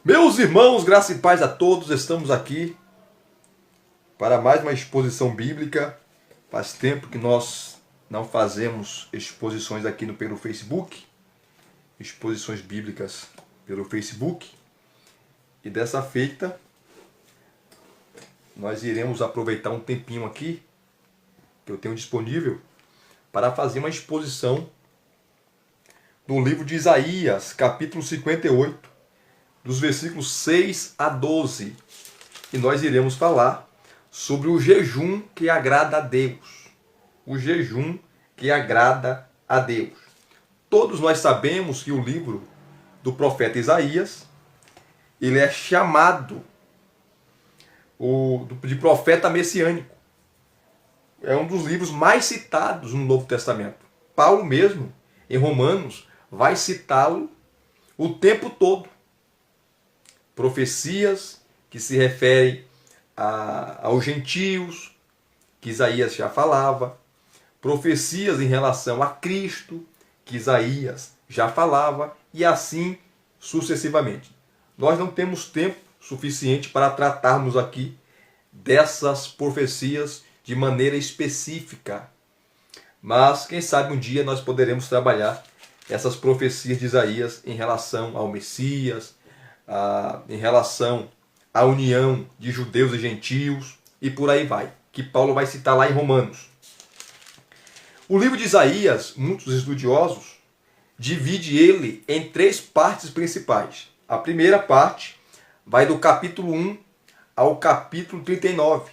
Meus irmãos, graça e paz a todos, estamos aqui para mais uma exposição bíblica. Faz tempo que nós não fazemos exposições aqui pelo Facebook, exposições bíblicas pelo Facebook. E dessa feita, nós iremos aproveitar um tempinho aqui, que eu tenho disponível, para fazer uma exposição do livro de Isaías, capítulo 58, dos versículos 6 a 12. E nós iremos falar sobre o jejum que agrada a Deus. O jejum que agrada a Deus. Todos nós sabemos que o livro do profeta Isaías, ele é chamado de profeta messiânico. É um dos livros mais citados no Novo Testamento. Paulo mesmo, em Romanos, vai citá-lo o tempo todo. Profecias que se referem aos gentios, que Isaías já falava. Profecias em relação a Cristo, que Isaías já falava. E assim sucessivamente. Nós não temos tempo suficiente para tratarmos aqui dessas profecias de maneira específica. Mas, quem sabe um dia nós poderemos trabalhar essas profecias de Isaías em relação ao Messias, em relação à união de judeus e gentios, e por aí vai, que Paulo vai citar lá em Romanos. O livro de Isaías, muitos estudiosos, divide ele em três partes principais. A primeira parte vai do capítulo 1 ao capítulo 39,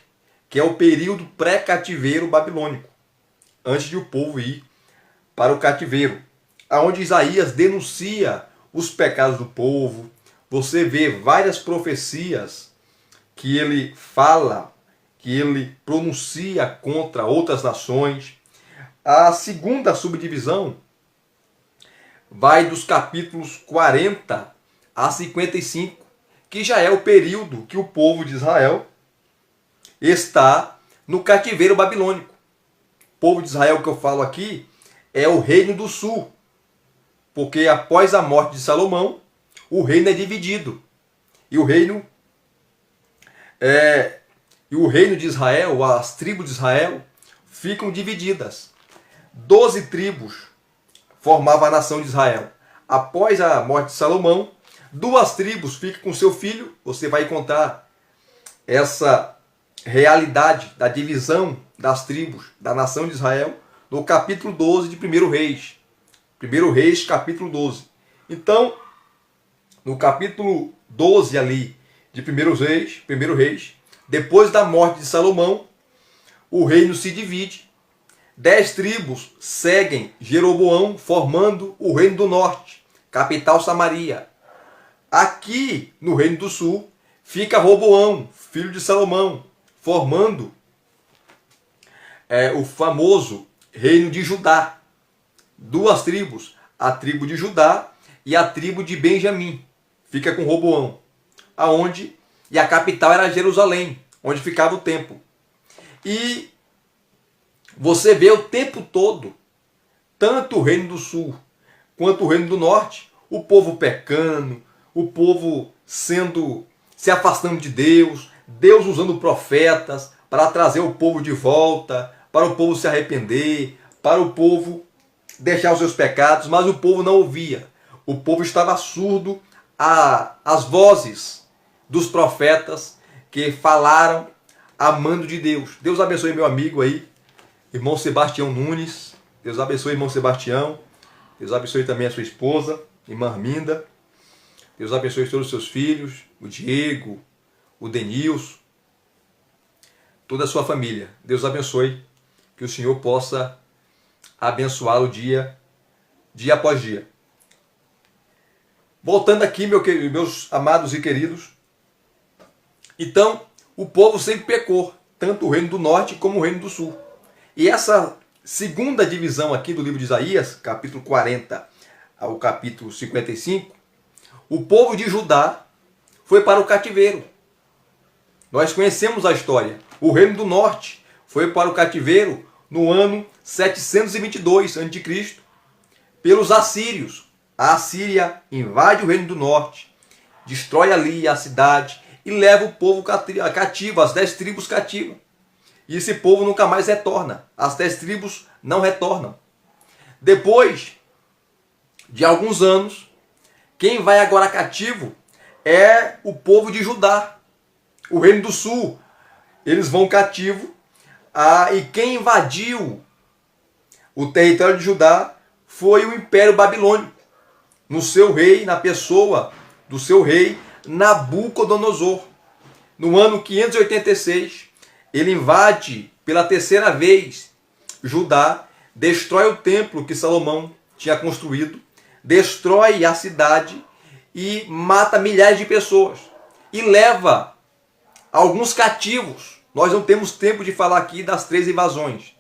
que é o período pré-cativeiro babilônico, antes de o povo ir para o cativeiro, aonde Isaías denuncia os pecados do povo. Você vê várias profecias que ele fala, que ele pronuncia contra outras nações. A segunda subdivisão vai dos capítulos 40 a 55, que já é o período que o povo de Israel está no cativeiro babilônico. O povo de Israel que eu falo aqui é o reino do sul, porque após a morte de Salomão, o reino é dividido. E o reino de Israel, as tribos de Israel, ficam divididas. 12 tribos formavam a nação de Israel. Após a morte de Salomão, 2 tribos ficam com seu filho. Você vai encontrar essa realidade da divisão das tribos da nação de Israel no capítulo 12 de 1 Reis. 1 Reis, capítulo 12. Então, no capítulo 12 ali de 1 Reis, depois da morte de Salomão, o reino se divide. 10 tribos seguem Jeroboão, formando o reino do norte, capital Samaria. Aqui, no reino do sul, fica Roboão, filho de Salomão, formando o famoso reino de Judá. 2 tribos, a tribo de Judá e a tribo de Benjamim. Fica com Roboão, e a capital era Jerusalém, onde ficava o templo. E você vê o tempo todo, tanto o reino do sul quanto o reino do norte, o povo pecando, o povo se afastando de Deus, Deus usando profetas para trazer o povo de volta, para o povo se arrepender, para o povo deixar os seus pecados, mas o povo não ouvia. O povo estava surdo às vozes dos profetas que falaram amando de Deus. Deus abençoe meu amigo aí, irmão Sebastião Nunes. Deus abençoe irmão Sebastião. Deus abençoe também a sua esposa, irmã Arminda. Deus abençoe todos os seus filhos, o Diego, o Denilson, toda a sua família. Deus abençoe, que o Senhor possa abençoá-lo dia após dia. Voltando aqui, meus amados e queridos. Então, o povo sempre pecou, tanto o reino do norte como o reino do sul. E essa segunda divisão aqui do livro de Isaías, capítulo 40 ao capítulo 55, o povo de Judá foi para o cativeiro. Nós conhecemos a história. O reino do norte foi para o cativeiro no ano 722 a.C., pelos assírios. A Assíria invade o reino do norte, destrói ali a cidade e leva o povo cativo, as 10 tribos cativas. E esse povo nunca mais retorna. As 10 tribos não retornam. Depois de alguns anos, quem vai agora cativo é o povo de Judá, o reino do sul. Eles vão cativo. E quem invadiu o território de Judá foi o Império Babilônico, no seu rei, na pessoa do seu rei Nabucodonosor. No ano 586, ele invade pela terceira vez Judá, destrói o templo que Salomão tinha construído, destrói a cidade e mata milhares de pessoas e leva alguns cativos. Nós não temos tempo de falar aqui das 3 invasões,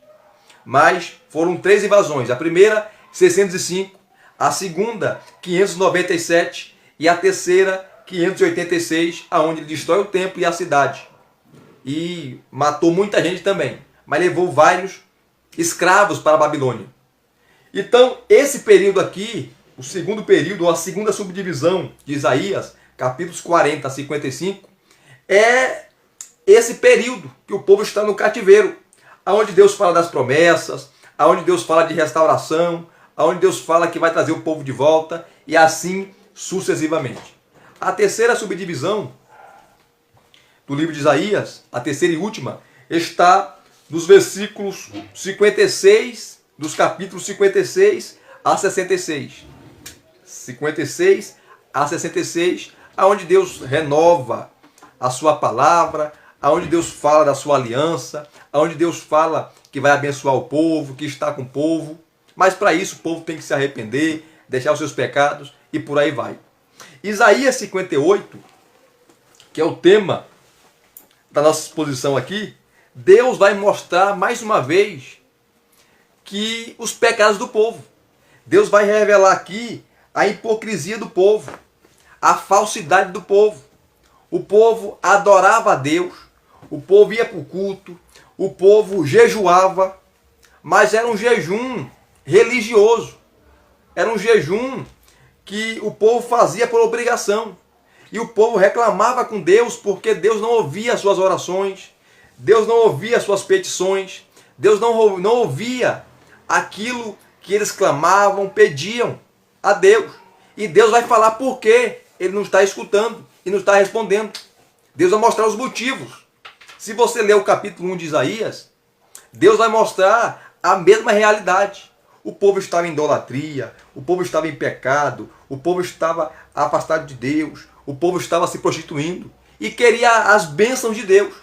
mas foram 3 invasões. A primeira, 605, a segunda, 597 e a terceira, 586, aonde ele destrói o templo e a cidade. E matou muita gente também, mas levou vários escravos para a Babilônia. Então, esse período aqui, o segundo período, ou a segunda subdivisão de Isaías, capítulos 40 a 55, é esse período que o povo está no cativeiro, aonde Deus fala das promessas, aonde Deus fala de restauração, aonde Deus fala que vai trazer o povo de volta, e assim sucessivamente. A terceira subdivisão do livro de Isaías, a terceira e última, está nos versículos 56, dos capítulos 56 a 66. 56 a 66, aonde Deus renova a sua palavra, aonde Deus fala da sua aliança, aonde Deus fala que vai abençoar o povo, que está com o povo. Mas para isso o povo tem que se arrepender, deixar os seus pecados e por aí vai. Isaías 58, que é o tema da nossa exposição aqui, Deus vai mostrar mais uma vez que os pecados do povo. Deus vai revelar aqui a hipocrisia do povo, a falsidade do povo. O povo adorava a Deus, o povo ia para o culto, o povo jejuava, mas era um jejum religioso. Era um jejum que o povo fazia por obrigação. E o povo reclamava com Deus porque Deus não ouvia as suas orações, Deus não ouvia as suas petições, Deus não ouvia aquilo que eles clamavam, pediam a Deus. E Deus vai falar por que ele não está escutando e não está respondendo. Deus vai mostrar os motivos. Se você ler o capítulo 1 de Isaías, Deus vai mostrar a mesma realidade. O povo estava em idolatria, o povo estava em pecado, o povo estava afastado de Deus, o povo estava se prostituindo e queria as bênçãos de Deus.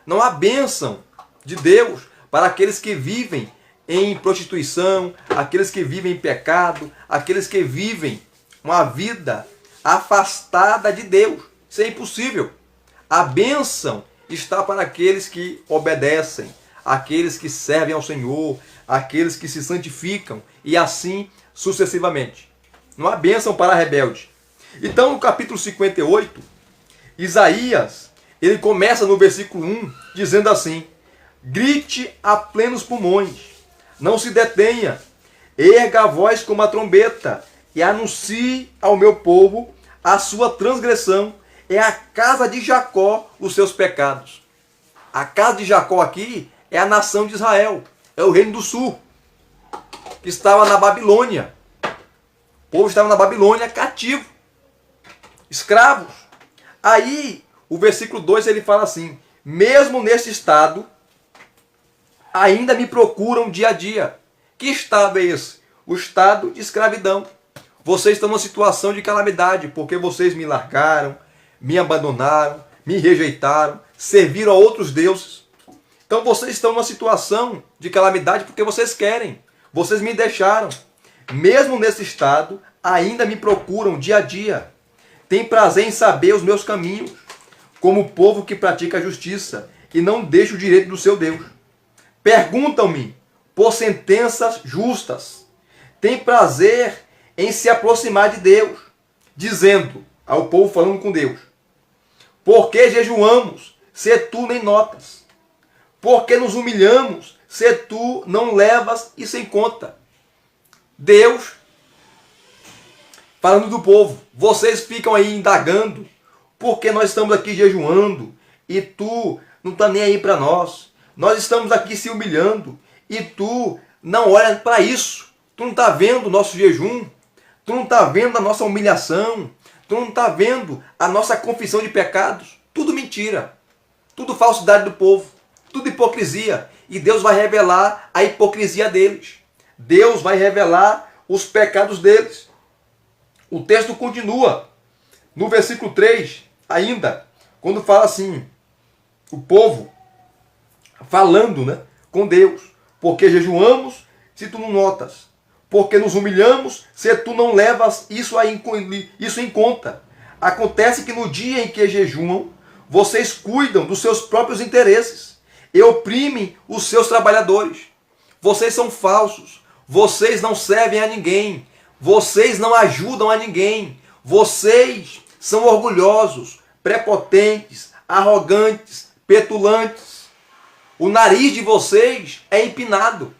Não há bênção de Deus para aqueles que vivem em prostituição, aqueles que vivem em pecado, aqueles que vivem uma vida afastada de Deus. Isso é impossível. A bênção está para aqueles que obedecem, aqueles que servem ao Senhor, aqueles que se santificam e assim sucessivamente. Não há bênção para rebelde. Então, no capítulo 58, Isaías, ele começa no versículo 1, dizendo assim: grite a plenos pulmões, não se detenha, erga a voz como a trombeta e anuncie ao meu povo a sua transgressão, é a casa de Jacó os seus pecados. A casa de Jacó aqui é a nação de Israel, é o reino do sul, que estava na Babilônia. O povo estava na Babilônia cativo, escravos. Aí, o versículo 2 ele fala assim: mesmo neste estado, ainda me procuram dia a dia. Que estado é esse? O estado de escravidão. Vocês estão numa situação de calamidade, porque vocês me largaram, me abandonaram, me rejeitaram, serviram a outros deuses. Então vocês estão numa situação de calamidade porque vocês querem. Vocês me deixaram. Mesmo nesse estado, ainda me procuram dia a dia. Tem prazer em saber os meus caminhos, como o povo que pratica a justiça e não deixa o direito do seu Deus. Perguntam-me por sentenças justas. Tem prazer em se aproximar de Deus, dizendo ao povo falando com Deus: por que jejuamos, se tu nem notas? Por que nos humilhamos, se tu não levas isso em conta? Deus falando do povo: vocês ficam aí indagando Porque nós estamos aqui jejuando e tu não está nem aí para nós. Nós estamos aqui se humilhando e tu não olha para isso. Tu não está vendo o nosso jejum. Tu não está vendo a nossa humilhação. Tu não está vendo a nossa confissão de pecados. Tudo mentira. Tudo falsidade do povo. Tudo hipocrisia. E Deus vai revelar a hipocrisia deles. Deus vai revelar os pecados deles. O texto continua. No versículo 3, ainda, quando fala assim, o povo falando, né, com Deus. Porque jejuamos, se tu não notas. Porque nos humilhamos, se tu não levas isso em conta. Acontece que no dia em que jejuam, vocês cuidam dos seus próprios interesses e oprimem os seus trabalhadores. Vocês são falsos. Vocês não servem a ninguém. Vocês não ajudam a ninguém. Vocês são orgulhosos, prepotentes, arrogantes, petulantes. O nariz de vocês é empinado.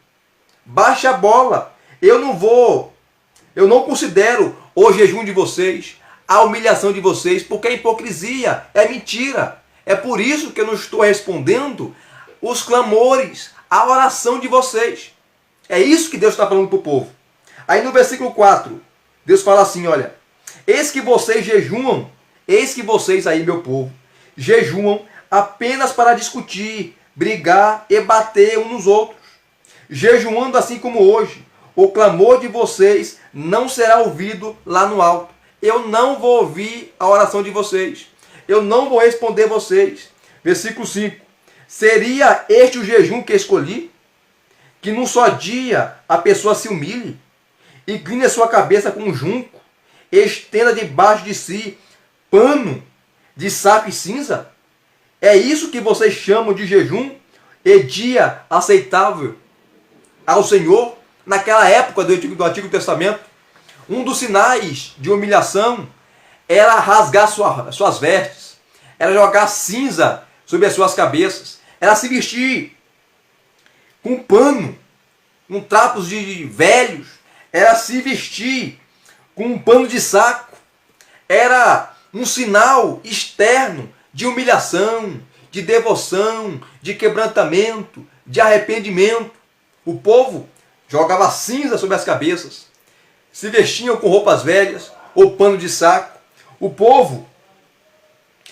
Baixa a bola. Eu não considero o jejum de vocês, a humilhação de vocês, porque é hipocrisia, é mentira. É por isso que eu não estou respondendo os clamores, a oração de vocês. É isso que Deus está falando para o povo. Aí no versículo 4, Deus fala assim, olha, eis que vocês jejuam, eis que vocês aí, meu povo, jejuam apenas para discutir, brigar e bater uns nos outros. Jejuando assim como hoje, o clamor de vocês não será ouvido lá no alto. Eu não vou ouvir a oração de vocês. Eu não vou responder vocês. Versículo 5. Seria este o jejum que escolhi? Que num só dia a pessoa se humilhe, incline a sua cabeça com um junco, estenda debaixo de si pano de saco e cinza? É isso que vocês chamam de jejum e dia aceitável ao Senhor? Naquela época do Antigo Testamento, um dos sinais de humilhação era rasgar suas vestes, era jogar cinza sobre as suas cabeças, era se vestir com pano, com trapos de velhos, era se vestir com um pano de saco, era um sinal externo de humilhação, de devoção, de quebrantamento, de arrependimento. O povo jogava cinza sobre as cabeças, se vestiam com roupas velhas ou pano de saco. O povo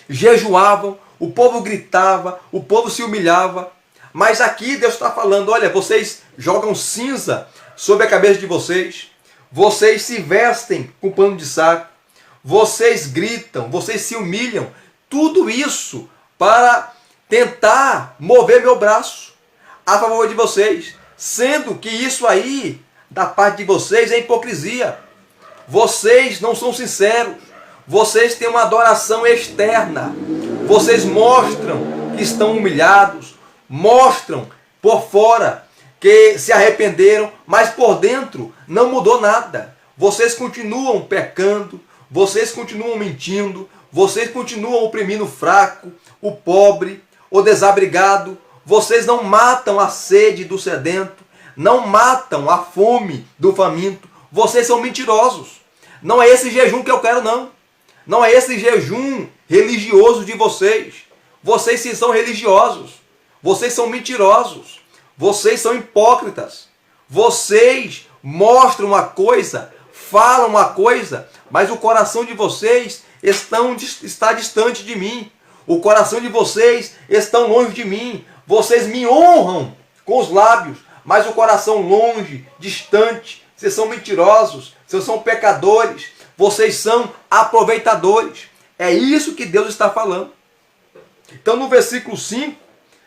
jejuava, o povo gritava, o povo se humilhava. Mas aqui Deus está falando, olha, vocês jogam cinza sobre a cabeça de vocês, vocês se vestem com pano de saco, vocês gritam, vocês se humilham. Tudo isso para tentar mover meu braço a favor de vocês. Sendo que isso aí, da parte de vocês, é hipocrisia. Vocês não são sinceros. Vocês têm uma adoração externa. Vocês mostram que estão humilhados. Mostram por fora que se arrependeram, mas por dentro não mudou nada. Vocês continuam pecando. Vocês continuam mentindo. Vocês continuam oprimindo o fraco, o pobre, o desabrigado. Vocês não matam a sede do sedento, não matam a fome do faminto. Vocês são mentirosos. Não é esse jejum que eu quero, não. Não é esse jejum religioso de vocês. Vocês sim são religiosos. Vocês são mentirosos. Vocês são hipócritas. Vocês mostram uma coisa, falam uma coisa, mas o coração de vocês está distante de mim. O coração de vocês está longe de mim. Vocês me honram com os lábios, mas o coração longe, distante. Vocês são mentirosos, vocês são pecadores, vocês são aproveitadores. É isso que Deus está falando. Então no versículo 5,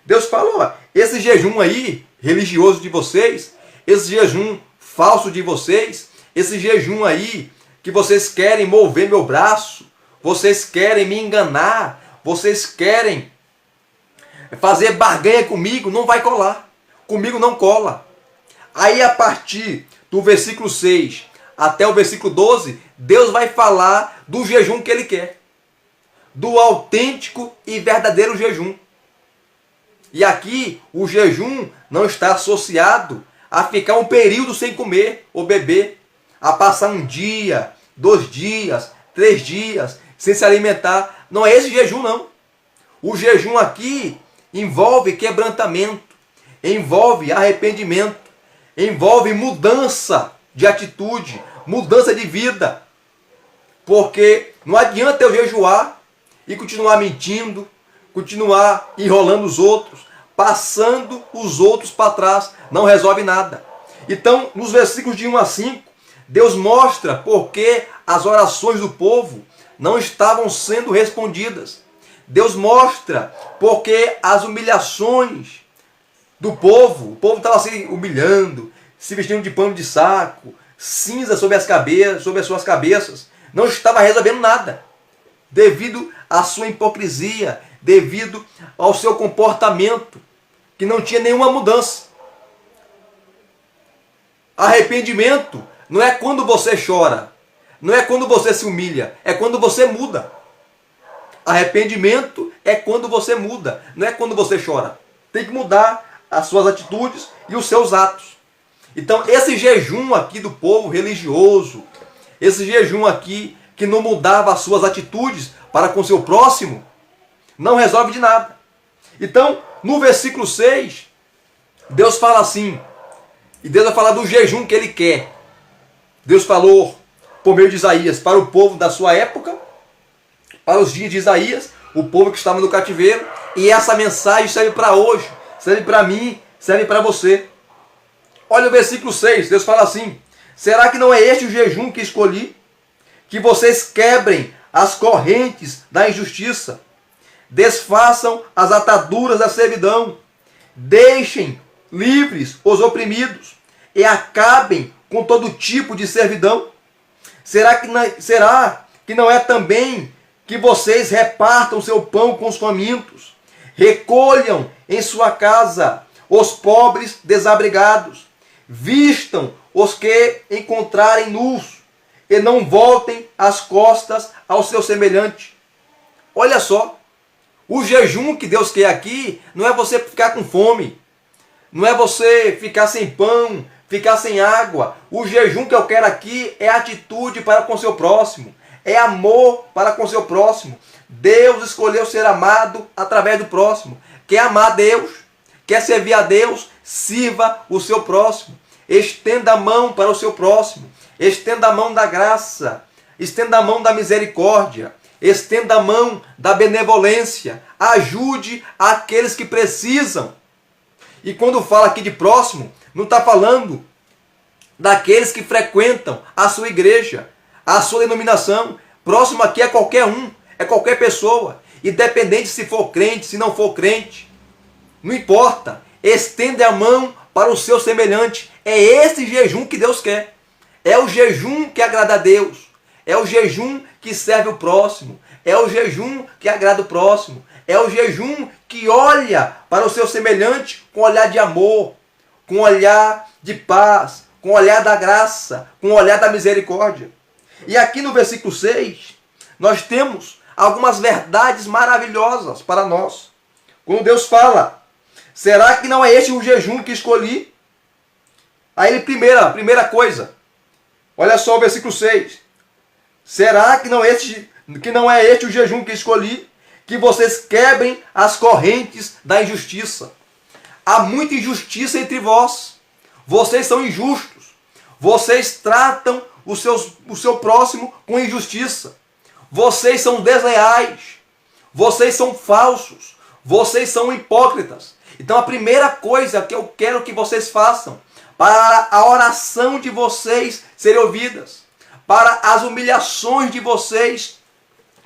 Deus fala, ó, esse jejum aí, religioso de vocês, esse jejum falso de vocês, esse jejum aí que vocês querem mover meu braço, vocês querem me enganar, vocês querem fazer barganha comigo, não vai colar. Comigo não cola. Aí a partir do versículo 6 até o versículo 12, Deus vai falar do jejum que Ele quer. Do autêntico e verdadeiro jejum. E aqui o jejum não está associado a ficar um período sem comer ou beber. A passar um dia, 2 dias, 3 dias, sem se alimentar. Não é esse jejum, não. O jejum aqui envolve quebrantamento, envolve arrependimento, envolve mudança de atitude, mudança de vida. Porque não adianta eu jejuar e continuar mentindo, continuar enrolando os outros, passando os outros para trás. Não resolve nada. Então, nos versículos de 1 a 5, Deus mostra por que as orações do povo não estavam sendo respondidas. Deus mostra porque as humilhações do povo, o povo estava se humilhando, se vestindo de pano de saco, cinza sobre as suas cabeças, não estava resolvendo nada, devido à sua hipocrisia, devido ao seu comportamento, que não tinha nenhuma mudança. Arrependimento não é quando você chora, não é quando você se humilha, é quando você muda. Arrependimento é quando você muda, não é quando você chora. Tem que mudar as suas atitudes e os seus atos. Então, esse jejum aqui do povo religioso, esse jejum aqui que não mudava as suas atitudes para com seu próximo, não resolve de nada. Então, no versículo 6, Deus fala assim, e Deus vai falar do jejum que Ele quer. Deus falou, por meio de Isaías, para o povo da sua época, para os dias de Isaías, o povo que estava no cativeiro, e essa mensagem serve para hoje, serve para mim, serve para você. Olha o versículo 6, Deus fala assim, será que não é este o jejum que escolhi? Que vocês quebrem as correntes da injustiça, desfaçam as ataduras da servidão, deixem livres os oprimidos e acabem com todo tipo de servidão. Será que não é também que vocês repartam seu pão com os famintos, recolham em sua casa os pobres desabrigados, vistam os que encontrarem nus e não voltem as costas ao seu semelhante? Olha só, o jejum que Deus quer aqui não é você ficar com fome, não é você ficar sem pão, ficar sem água. O jejum que eu quero aqui é atitude para com seu próximo, é amor para com seu próximo. Deus escolheu ser amado através do próximo. Quer amar a Deus, quer servir a Deus, sirva o seu próximo. Estenda a mão para o seu próximo, estenda a mão da graça, estenda a mão da misericórdia, estenda a mão da benevolência, ajude aqueles que precisam. E quando fala aqui de próximo, não está falando daqueles que frequentam a sua igreja, a sua denominação. Próximo aqui é qualquer um, é qualquer pessoa, independente se for crente, se não for crente, não importa, estende a mão para o seu semelhante. É esse jejum que Deus quer, é o jejum que agrada a Deus, é o jejum que serve o próximo, é o jejum que agrada o próximo, é o jejum que olha para o seu semelhante com olhar de amor, com olhar de paz, com olhar da graça, com olhar da misericórdia. E aqui no versículo 6, nós temos algumas verdades maravilhosas para nós. Quando Deus fala, será que não é este o jejum que escolhi? Aí primeira coisa, olha só o versículo 6. Será que não é este o jejum que escolhi? Que vocês quebrem as correntes da injustiça. Há muita injustiça entre vós. Vocês são injustos. Vocês tratam o seu próximo com injustiça. Vocês são desleais. Vocês são falsos. Vocês são hipócritas. Então a primeira coisa que eu quero que vocês façam, para a oração de vocês serem ouvidas, para as humilhações de vocês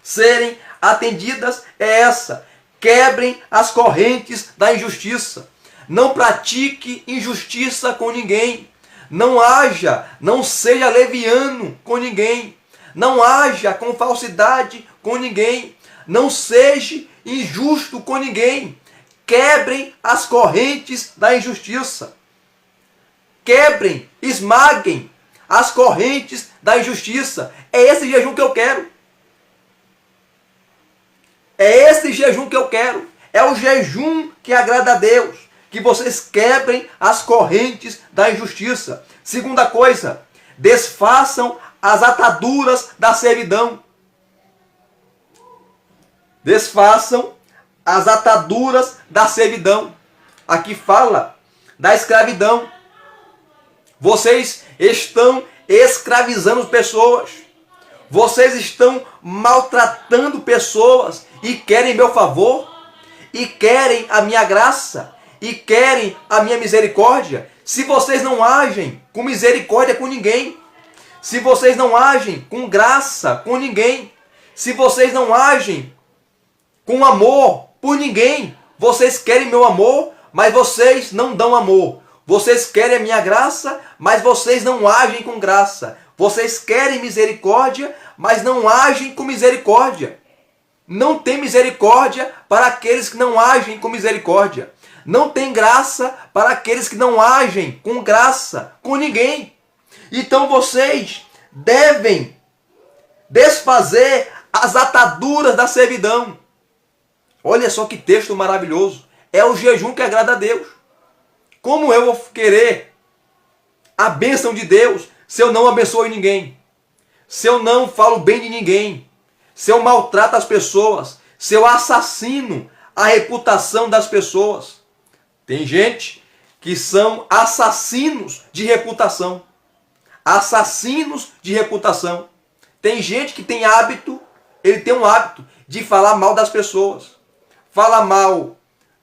serem atendidas, é essa: quebrem as correntes da injustiça. Não pratique injustiça com ninguém. Não seja leviano com ninguém. Não haja com falsidade com ninguém. Não seja injusto com ninguém. Quebrem as correntes da injustiça. Quebrem, esmaguem as correntes da injustiça. É esse jejum que eu quero. É esse jejum que eu quero. É o jejum que agrada a Deus. Que vocês quebrem as correntes da injustiça. Segunda coisa, desfaçam as ataduras da servidão. Desfaçam as ataduras da servidão. Aqui fala da escravidão. Vocês estão escravizando pessoas. Vocês estão maltratando pessoas e querem meu favor, e querem a minha graça, e querem a minha misericórdia. Se vocês não agem com misericórdia com ninguém, se vocês não agem com graça com ninguém, se vocês não agem com amor por ninguém, vocês querem meu amor, mas vocês não dão amor. Vocês querem a minha graça, mas vocês não agem com graça. Vocês querem misericórdia, mas não agem com misericórdia. Não tem misericórdia para aqueles que não agem com misericórdia. Não tem graça para aqueles que não agem com graça com ninguém. Então vocês devem desfazer as ataduras da servidão. Olha só que texto maravilhoso. É o jejum que agrada a Deus. Como eu vou querer a bênção de Deus se eu não abençoo ninguém? Se eu não falo bem de ninguém? Se eu maltrato as pessoas? Se eu assassino a reputação das pessoas? Tem gente que são assassinos de reputação. Assassinos de reputação. Tem gente que tem hábito, ele tem um hábito de falar mal das pessoas. Fala mal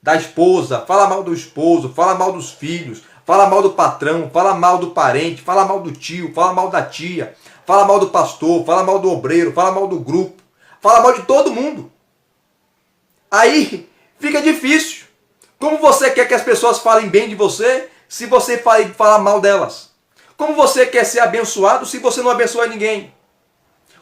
da esposa, fala mal do esposo, fala mal dos filhos, fala mal do patrão, fala mal do parente, fala mal do tio, fala mal da tia, fala mal do pastor, fala mal do obreiro, fala mal do grupo, fala mal de todo mundo. Aí fica difícil. Como você quer que as pessoas falem bem de você se você fala mal delas? Como você quer ser abençoado se você não abençoa ninguém?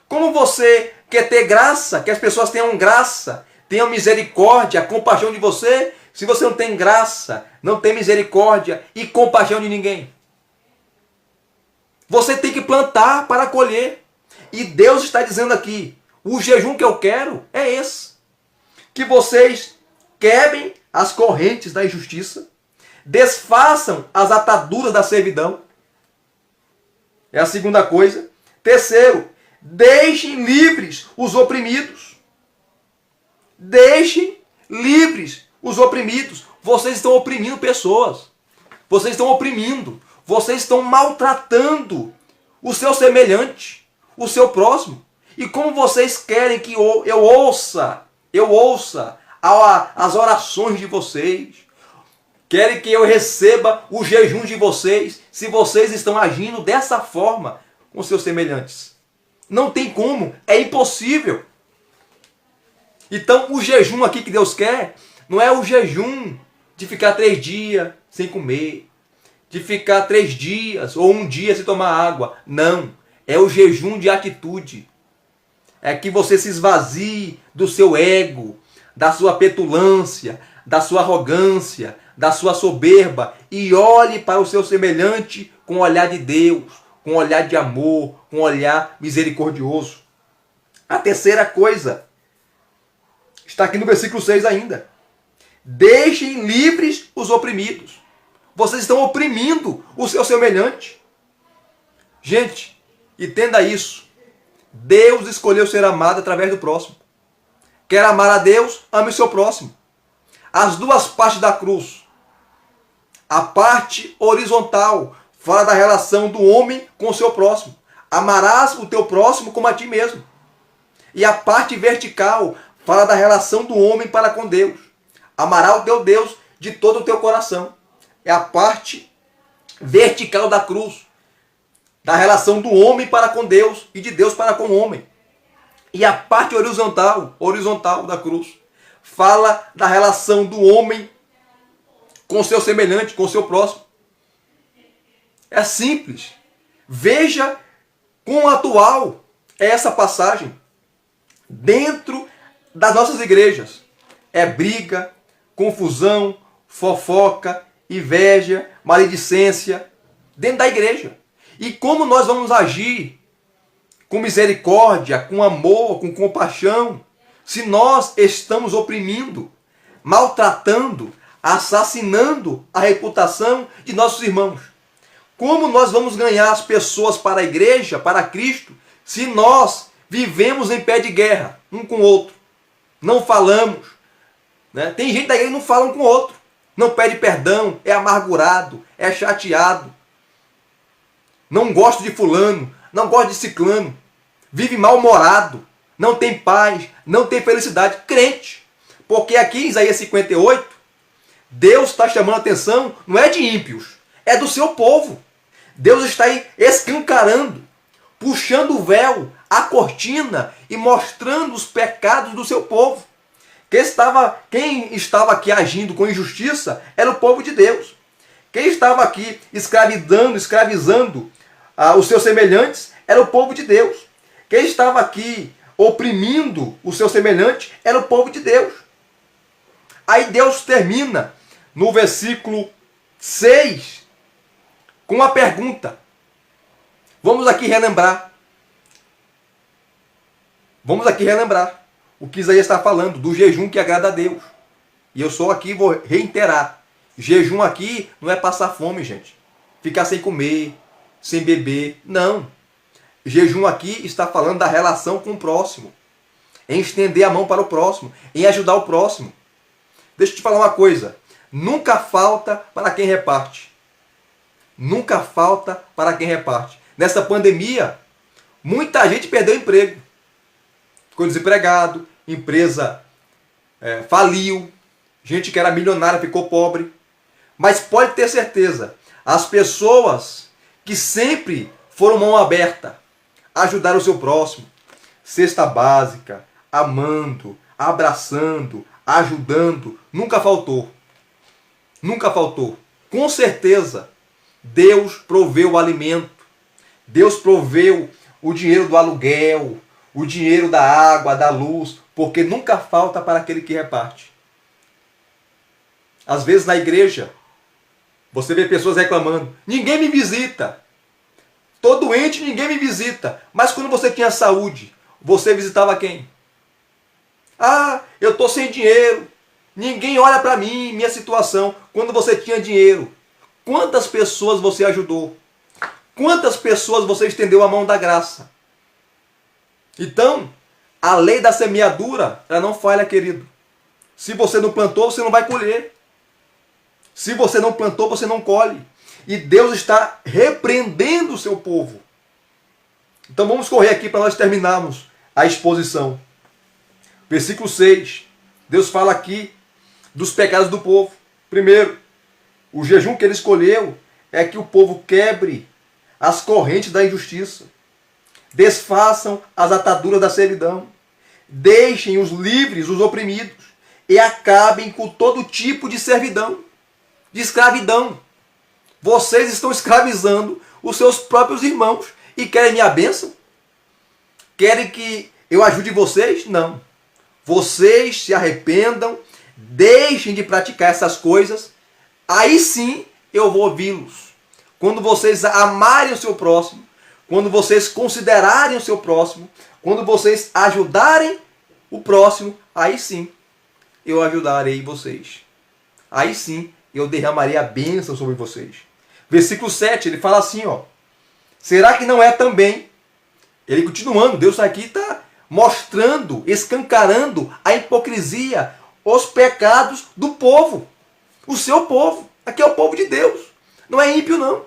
Como você quer ter graça, que as pessoas tenham graça, tenham misericórdia, compaixão de você, se você não tem graça, não tem misericórdia e compaixão de ninguém? Você tem que plantar para colher. E Deus está dizendo aqui, o jejum que eu quero é esse. Que vocês quebrem as correntes da injustiça, desfaçam as ataduras da servidão. É a segunda coisa. Terceiro, deixem livres os oprimidos. Deixem livres os oprimidos. Vocês estão oprimindo pessoas. Vocês estão oprimindo. Vocês estão maltratando o seu semelhante, o seu próximo. E como vocês querem que eu ouça as orações de vocês? Querem que eu receba o jejum de vocês, se vocês estão agindo dessa forma com seus semelhantes? Não tem como, é impossível. Então o jejum aqui que Deus quer, não é o jejum de ficar 3 dias sem comer, de ficar 3 dias ou 1 dia sem tomar água. Não, é o jejum de atitude. É que você se esvazie do seu ego, da sua petulância, da sua arrogância, da sua soberba e olhe para o seu semelhante com o olhar de Deus, com um olhar de amor, com um olhar misericordioso. A terceira coisa está aqui no versículo 6 ainda. Deixem livres os oprimidos. Vocês estão oprimindo o seu semelhante. Gente, entenda isso. Deus escolheu ser amado através do próximo. Quer amar a Deus? Ame o seu próximo. As duas partes da cruz. A parte horizontal fala da relação do homem com o seu próximo. Amarás o teu próximo como a ti mesmo. E a parte vertical fala da relação do homem para com Deus. Amará o teu Deus de todo o teu coração. É a parte vertical da cruz. Da relação do homem para com Deus e de Deus para com o homem. E a parte horizontal da cruz fala da relação do homem com o seu semelhante, com o seu próximo. É simples. Veja quão atual é essa passagem dentro das nossas igrejas. É briga, confusão, fofoca, inveja, maledicência dentro da igreja. E como nós vamos agir com misericórdia, com amor, com compaixão, se nós estamos oprimindo, maltratando, assassinando a reputação de nossos irmãos? Como nós vamos ganhar as pessoas para a igreja, para Cristo, se nós vivemos em pé de guerra, um com o outro? não falamos. Né? Tem gente da igreja que não fala um com o outro, não pede perdão, é amargurado, é chateado, não gosta de fulano, não gosta de ciclano, vive mal-humorado, não tem paz, não tem felicidade. Crente. Porque aqui em Isaías 58, Deus está chamando a atenção, não é de ímpios, é do seu povo. Deus está aí escancarando, puxando o véu, a cortina e mostrando os pecados do seu povo. Quem estava aqui agindo com injustiça era o povo de Deus. Quem estava aqui escravizando os seus semelhantes era o povo de Deus. Quem estava aqui oprimindo o seu semelhante era o povo de Deus. Aí Deus termina no versículo 6 com uma pergunta. Vamos aqui relembrar. Vamos aqui relembrar o que Isaías está falando, do jejum que agrada a Deus. E eu só aqui vou reiterar. Jejum aqui não é passar fome, gente. Ficar sem comer, sem beber. Não. Jejum aqui está falando da relação com o próximo. Em estender a mão para o próximo. Em ajudar o próximo. Deixa eu te falar uma coisa. Nunca falta para quem reparte. Nunca falta para quem reparte. Nessa pandemia, muita gente perdeu emprego. Ficou desempregado, empresa faliu, gente que era milionária ficou pobre. Mas pode ter certeza, as pessoas que sempre foram mão aberta, ajudaram o seu próximo, cesta básica, amando, abraçando, ajudando, nunca faltou. Nunca faltou. Com certeza, Deus proveu o alimento, Deus proveu o dinheiro do aluguel, o dinheiro da água, da luz, porque nunca falta para aquele que reparte. Às vezes na igreja, você vê pessoas reclamando, ninguém me visita, estou doente, ninguém me visita, mas quando você tinha saúde, você visitava quem? Ah, eu estou sem dinheiro, ninguém olha para mim, minha situação. Quando você tinha dinheiro, quantas pessoas você ajudou? Quantas pessoas você estendeu a mão da graça? Então, a lei da semeadura, ela não falha, querido. Se você não plantou, você não vai colher. Se você não plantou, você não colhe. E Deus está repreendendo o seu povo. Então vamos correr aqui para nós terminarmos a exposição. Versículo 6. Deus fala aqui dos pecados do povo. Primeiro, o jejum que ele escolheu é que o povo quebre as correntes da injustiça. Desfaçam as ataduras da servidão. Deixem os livres, os oprimidos. E acabem com todo tipo de servidão, de escravidão. Vocês estão escravizando os seus próprios irmãos e querem minha bênção? Querem que eu ajude vocês? Não. Vocês se arrependam, deixem de praticar essas coisas, aí sim eu vou ouvi-los. Quando vocês amarem o seu próximo, quando vocês considerarem o seu próximo, quando vocês ajudarem o próximo, aí sim eu ajudarei vocês. Aí sim eu derramarei a bênção sobre vocês. Versículo 7, ele fala assim, ó. Será que não é também? Ele continuando, Deus aqui está mostrando, escancarando a hipocrisia, os pecados do povo. O seu povo. Aqui é o povo de Deus. Não é ímpio, não.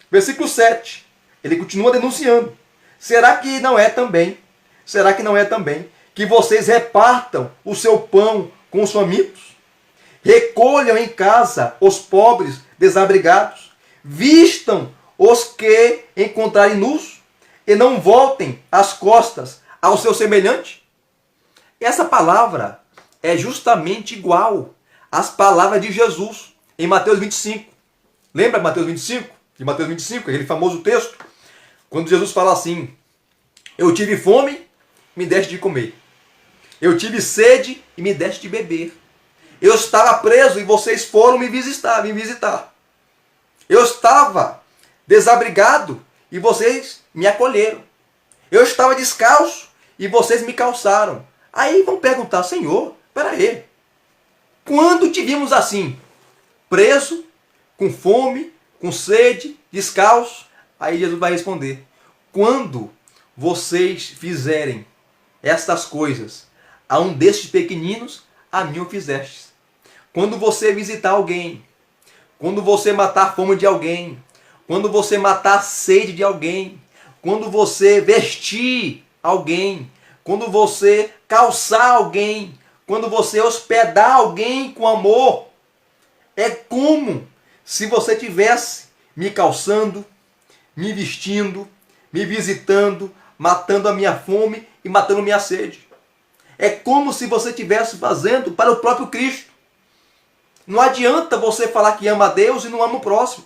Versículo 7. Ele continua denunciando. Será que não é também? Será que não é também que vocês repartam o seu pão com os famintos? Recolham em casa os pobres desabrigados. Vistam os que encontrarem nus. E não voltem as costas ao seu semelhante. Essa palavra é justamente igual às palavras de Jesus em Mateus 25. Lembra Mateus 25? De Mateus 25, aquele famoso texto, quando Jesus fala assim: eu tive fome, me deste de comer. Eu tive sede e me deste de beber. Eu estava preso e vocês foram me visitar. Eu estava desabrigado e vocês me acolheram. Eu estava descalço e vocês me calçaram. Aí vão perguntar: Senhor, peraí, quando te vimos assim? Preso, com fome, com sede, descalço? Aí Jesus vai responder: quando vocês fizerem estas coisas a um destes pequeninos, a mim o fizestes. Quando você visitar alguém, quando você matar a fome de alguém, quando você matar a sede de alguém, quando você vestir alguém, quando você calçar alguém, quando você hospedar alguém com amor, é como se você tivesse me calçando, me vestindo, me visitando, matando a minha fome e matando a minha sede. É como se você estivesse fazendo para o próprio Cristo. Não adianta você falar que ama a Deus e não ama o próximo.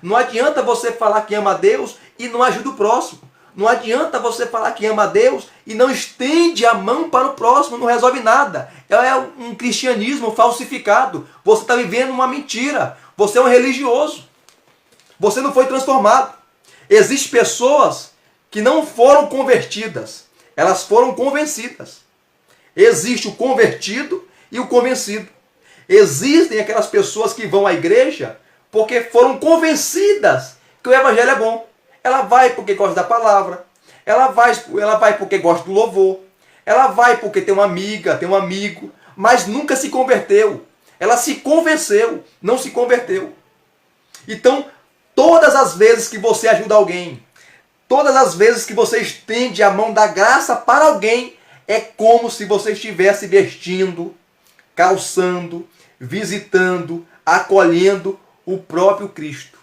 Não adianta você falar que ama a Deus e não ajuda o próximo. Não adianta você falar que ama a Deus e não estende a mão para o próximo, não resolve nada. É um cristianismo falsificado. Você está vivendo uma mentira. Você é um religioso. Você não foi transformado. Existem pessoas que não foram convertidas. Elas foram convencidas. Existe o convertido e o convencido. Existem aquelas pessoas que vão à igreja porque foram convencidas que o evangelho é bom. Ela vai porque gosta da palavra. Ela vai porque gosta do louvor. Ela vai porque tem uma amiga, tem um amigo, mas nunca se converteu. Ela se convenceu, não se converteu. Então, todas as vezes que você ajuda alguém, todas as vezes que você estende a mão da graça para alguém, é como se você estivesse vestindo, calçando, visitando, acolhendo o próprio Cristo.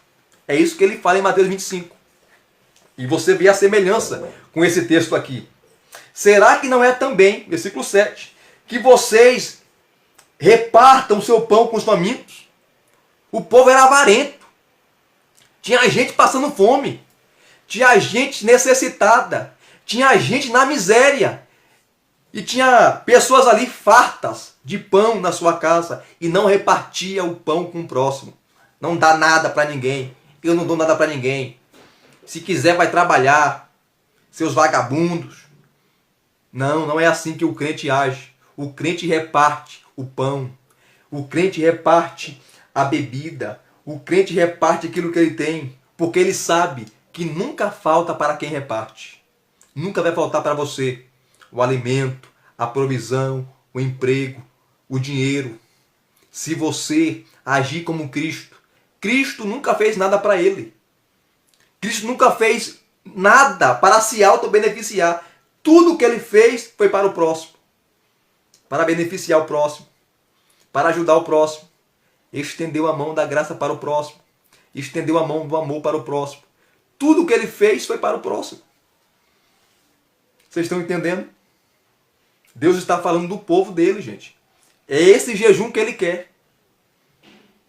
É isso que ele fala em Mateus 25. E você vê a semelhança com esse texto aqui. Será que não é também, versículo 7, que vocês repartam o seu pão com os famintos? O povo era avarento. Tinha gente passando fome. Tinha gente necessitada. Tinha gente na miséria. E tinha pessoas ali fartas de pão na sua casa e não repartia o pão com o próximo. Não dá nada para ninguém. Eu não dou nada para ninguém. Se quiser vai trabalhar. Seus vagabundos. Não, não é assim que o crente age. O crente reparte o pão. O crente reparte a bebida. O crente reparte aquilo que ele tem. Porque ele sabe que nunca falta para quem reparte. Nunca vai faltar para você o alimento, a provisão, o emprego, o dinheiro. Se você agir como Cristo, Cristo nunca fez nada para ele. Cristo nunca fez nada para se auto-beneficiar. Tudo que ele fez foi para o próximo. Para beneficiar o próximo. Para ajudar o próximo. Estendeu a mão da graça para o próximo. Estendeu a mão do amor para o próximo. Tudo que ele fez foi para o próximo. Vocês estão entendendo? Deus está falando do povo dele, gente. É esse jejum que ele quer.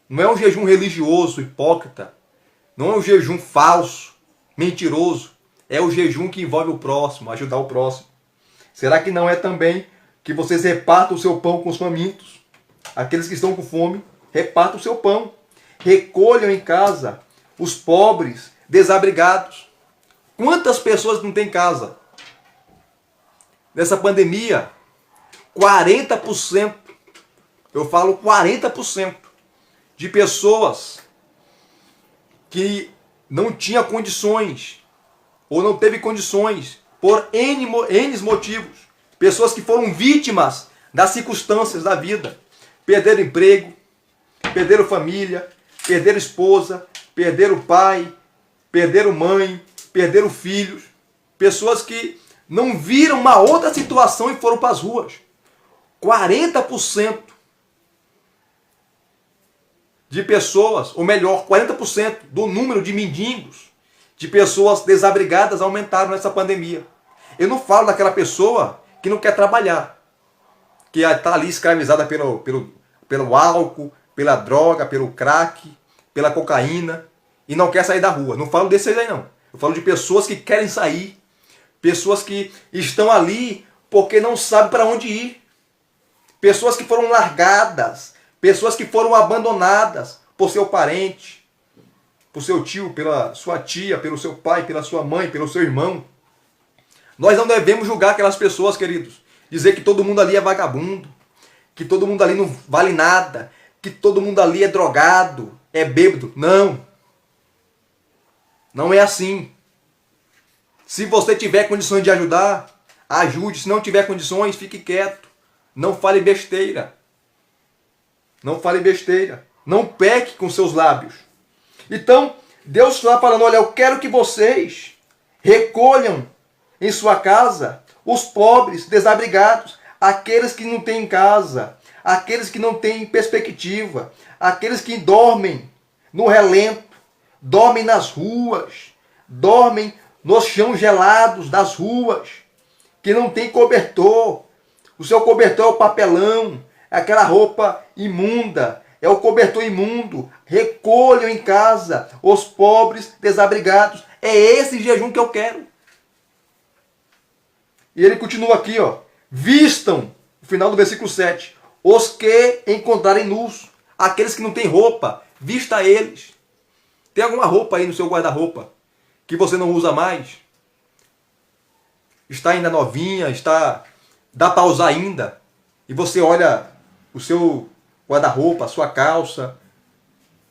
Não é um jejum religioso, hipócrita. Não é um jejum falso, mentiroso. É o jejum que envolve o próximo, ajudar o próximo. Será que não é também que vocês repartam o seu pão com os famintos? Aqueles que estão com fome, repartam o seu pão. Recolham em casa os pobres, desabrigados. Quantas pessoas não têm casa? Nessa pandemia, 40%, eu falo 40% de pessoas que não tinha condições, ou não teve condições, por N motivos. Pessoas que foram vítimas das circunstâncias da vida. Perderam emprego, perderam família, perderam esposa, perderam pai, perderam mãe, perderam filhos. Pessoas que não viram uma outra situação e foram para as ruas. 40% de pessoas, ou melhor, 40% do número de mendigos, de pessoas desabrigadas aumentaram nessa pandemia. Eu não falo daquela pessoa que não quer trabalhar, que está ali escravizada pelo álcool, pela droga, pelo crack, pela cocaína, e não quer sair da rua. Não falo desses aí não. Eu falo de pessoas que querem sair, pessoas que estão ali porque não sabem para onde ir. Pessoas que foram largadas, pessoas que foram abandonadas por seu parente, por seu tio, pela sua tia, pelo seu pai, pela sua mãe, pelo seu irmão. Nós não devemos julgar aquelas pessoas, queridos. Dizer que todo mundo ali é vagabundo, que todo mundo ali não vale nada, que todo mundo ali é drogado, é bêbado. Não. Não é assim. Se você tiver condições de ajudar, ajude. Se não tiver condições, fique quieto. Não fale besteira. Não fale besteira. Não peque com seus lábios. Então, Deus está falando, olha, eu quero que vocês recolham em sua casa os pobres, desabrigados, aqueles que não têm casa, aqueles que não têm perspectiva, aqueles que dormem no relento, dormem nas ruas, dormem nos chãos gelados das ruas, que não tem cobertor. O seu cobertor é o papelão, é aquela roupa imunda, é o cobertor imundo. Recolham em casa os pobres desabrigados. É esse jejum que eu quero. E ele continua aqui, ó. Vistam, no final do versículo 7, os que encontrarem nus, aqueles que não têm roupa, vista eles. Tem alguma roupa aí no seu guarda-roupa que você não usa mais? Está ainda novinha, dá para usar ainda? E você olha o seu guarda-roupa, a sua calça,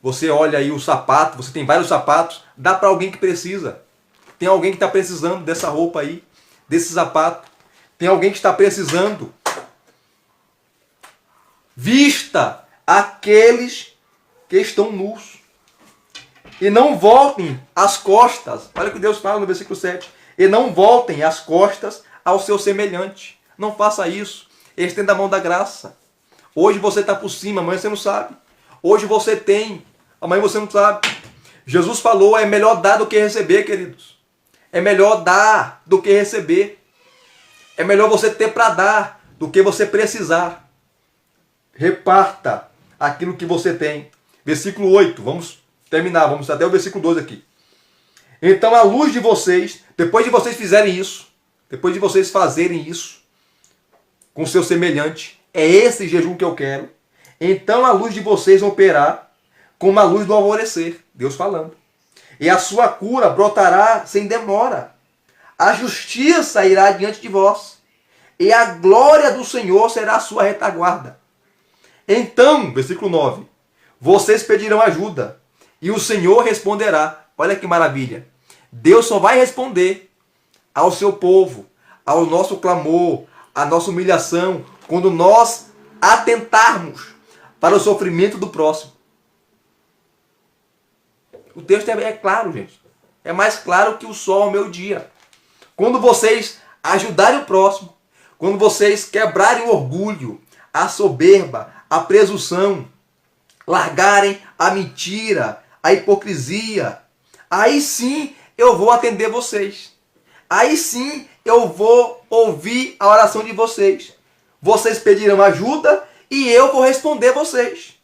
você olha aí o sapato, você tem vários sapatos, dá para alguém que precisa. Tem alguém que está precisando dessa roupa aí, desse sapato. Tem alguém que está precisando. Vista aqueles que estão nus. E não voltem as costas. Olha o que Deus fala no versículo 7. E não voltem as costas ao seu semelhante. Não faça isso. Estenda a mão da graça. Hoje você está por cima, amanhã você não sabe. Hoje você tem, amanhã você não sabe. Jesus falou, é melhor dar do que receber, queridos. É melhor dar do que receber. É melhor você ter para dar do que você precisar. Reparta aquilo que você tem. Versículo 8, vamos terminar, vamos até o versículo 12 aqui. Então a luz de vocês, depois de vocês fizerem isso, depois de vocês fazerem isso com seu semelhante, é esse jejum que eu quero. Então a luz de vocês operar como a luz do alvorecer. Deus falando. E a sua cura brotará sem demora. A justiça irá diante de vós. E a glória do Senhor será a sua retaguarda. Então, versículo 9. Vocês pedirão ajuda. E o Senhor responderá. Olha que maravilha. Deus só vai responder ao seu povo, ao nosso clamor, à nossa humilhação, quando nós atentarmos para o sofrimento do próximo. O texto é claro, gente. É mais claro que o sol ao meio-dia. Quando vocês ajudarem o próximo, quando vocês quebrarem o orgulho, a soberba, a presunção, largarem a mentira, a hipocrisia, aí sim eu vou atender vocês. Aí sim eu vou ouvir a oração de vocês. Vocês pedirão ajuda e eu vou responder vocês.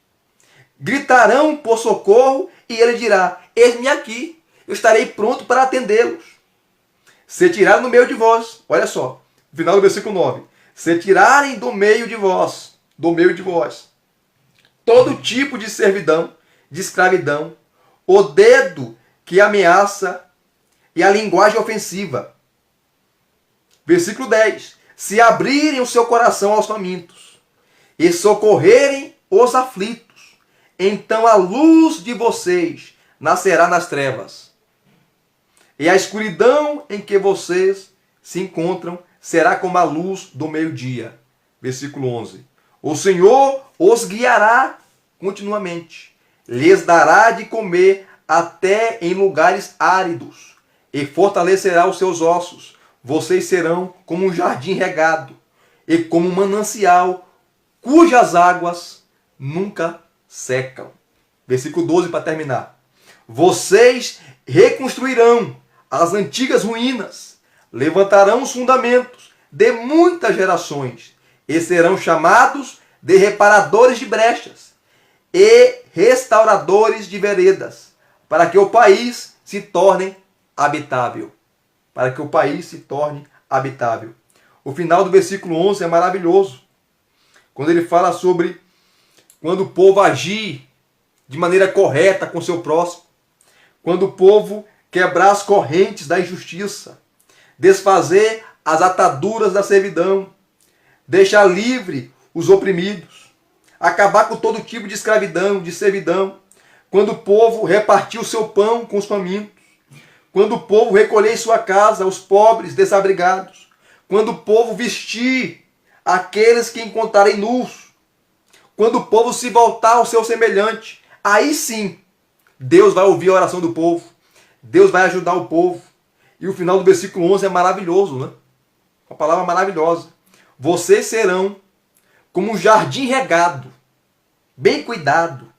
Gritarão por socorro e ele dirá, eis-me aqui, eu estarei pronto para atendê-los. Se tirarem do meio de vós, olha só, final do versículo 9. Se tirarem do meio de vós, todo tipo de servidão, de escravidão, o dedo que ameaça e a linguagem ofensiva. Versículo 10. Se abrirem o seu coração aos famintos e socorrerem os aflitos, então a luz de vocês nascerá nas trevas. E a escuridão em que vocês se encontram será como a luz do meio-dia. Versículo 11. O Senhor os guiará continuamente, lhes dará de comer até em lugares áridos, e fortalecerá os seus ossos. Vocês serão como um jardim regado, e como um manancial, cujas águas nunca secam. Versículo 12 para terminar. Vocês reconstruirão as antigas ruínas, levantarão os fundamentos de muitas gerações, e serão chamados de reparadores de brechas e restauradores de veredas, para que o país se torne habitável. Para que o país se torne habitável. O final do versículo 11 é maravilhoso. Quando ele fala sobre quando o povo agir de maneira correta com o seu próximo. Quando o povo quebrar as correntes da injustiça. Desfazer as ataduras da servidão. Deixar livre os oprimidos. Acabar com todo tipo de escravidão, de servidão. Quando o povo repartir o seu pão com os famintos. Quando o povo recolher em sua casa os pobres desabrigados. Quando o povo vestir aqueles que encontrarem nus. Quando o povo se voltar ao seu semelhante, aí sim, Deus vai ouvir a oração do povo. Deus vai ajudar o povo. E o final do versículo 11 é maravilhoso, né? Uma palavra maravilhosa. Vocês serão como um jardim regado, bem cuidado,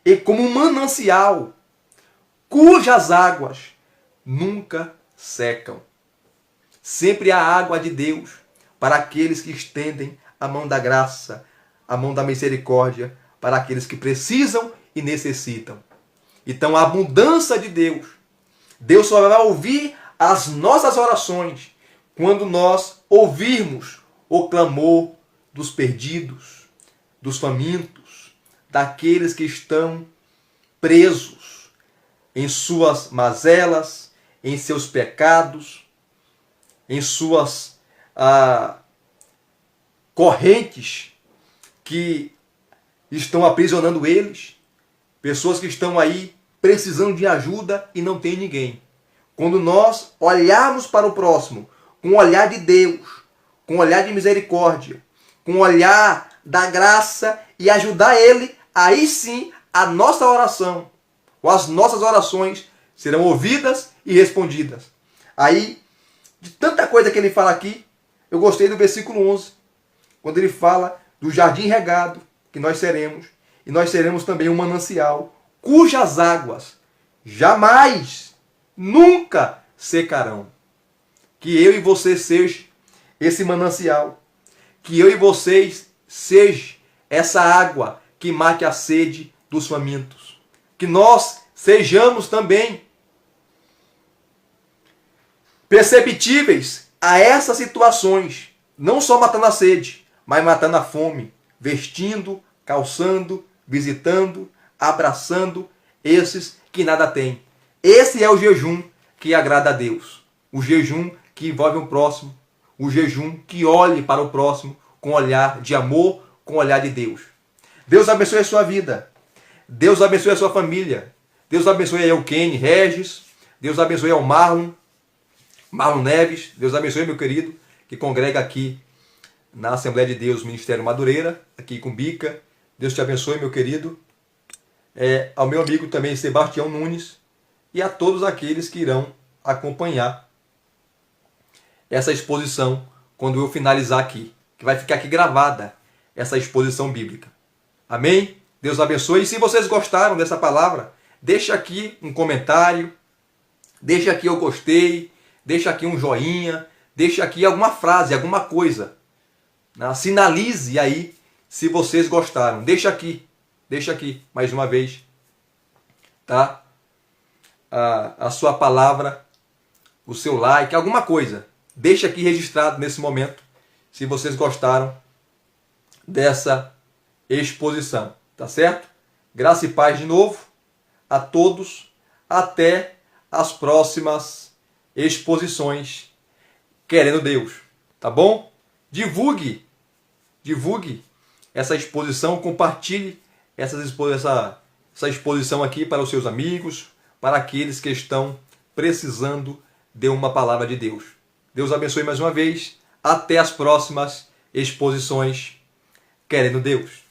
e como um manancial, cujas águas nunca secam. Sempre há água de Deus para aqueles que estendem a mão da graça, a mão da misericórdia, para aqueles que precisam e necessitam. Então, a abundância de Deus. Deus só vai ouvir as nossas orações quando nós ouvirmos o clamor dos perdidos, dos famintos, daqueles que estão presos em suas mazelas, em seus pecados, em suas correntes que estão aprisionando eles, pessoas que estão aí precisando de ajuda e não tem ninguém. Quando nós olharmos para o próximo com o olhar de Deus, com o olhar de misericórdia, com o olhar da graça e ajudar ele, aí sim a nossa oração, ou as nossas orações serão ouvidas e respondidas. Aí, de tanta coisa que ele fala aqui, eu gostei do versículo 11, quando ele fala do jardim regado que nós seremos, e nós seremos também um manancial, cujas águas jamais, nunca secarão. Que eu e você seja esse manancial, que eu e vocês seja essa água que mate a sede dos famintos. Que nós sejamos também perceptíveis a essas situações, não só matando a sede, mas matando a fome, vestindo, calçando, visitando, abraçando esses que nada têm. Esse é o jejum que agrada a Deus. O jejum que envolve o próximo. O jejum que olhe para o próximo com olhar de amor, com olhar de Deus. Deus abençoe a sua vida. Deus abençoe a sua família. Deus abençoe ao Kenny Regis. Deus abençoe ao Marlon Neves. Deus abençoe, meu querido, que congrega aqui na Assembleia de Deus, Ministério Madureira, aqui com Bica. Deus te abençoe, meu querido. Ao meu amigo também, Sebastião Nunes. E a todos aqueles que irão acompanhar essa exposição quando eu finalizar aqui. Que vai ficar aqui gravada essa exposição bíblica. Amém? Deus abençoe. E se vocês gostaram dessa palavra, deixa aqui um comentário. Deixa aqui eu gostei. Deixa aqui um joinha. Deixa aqui alguma frase, alguma coisa. Sinalize aí se vocês gostaram. Deixa aqui, mais uma vez, tá? A sua palavra, o seu like, alguma coisa. Deixa aqui registrado nesse momento, se vocês gostaram dessa exposição, tá certo? Graça e paz de novo a todos, até as próximas exposições, querendo Deus, tá bom? Divulgue essa exposição, compartilhe essa exposição aqui para os seus amigos, para aqueles que estão precisando de uma palavra de Deus. Deus abençoe mais uma vez. Até as próximas exposições, querendo Deus.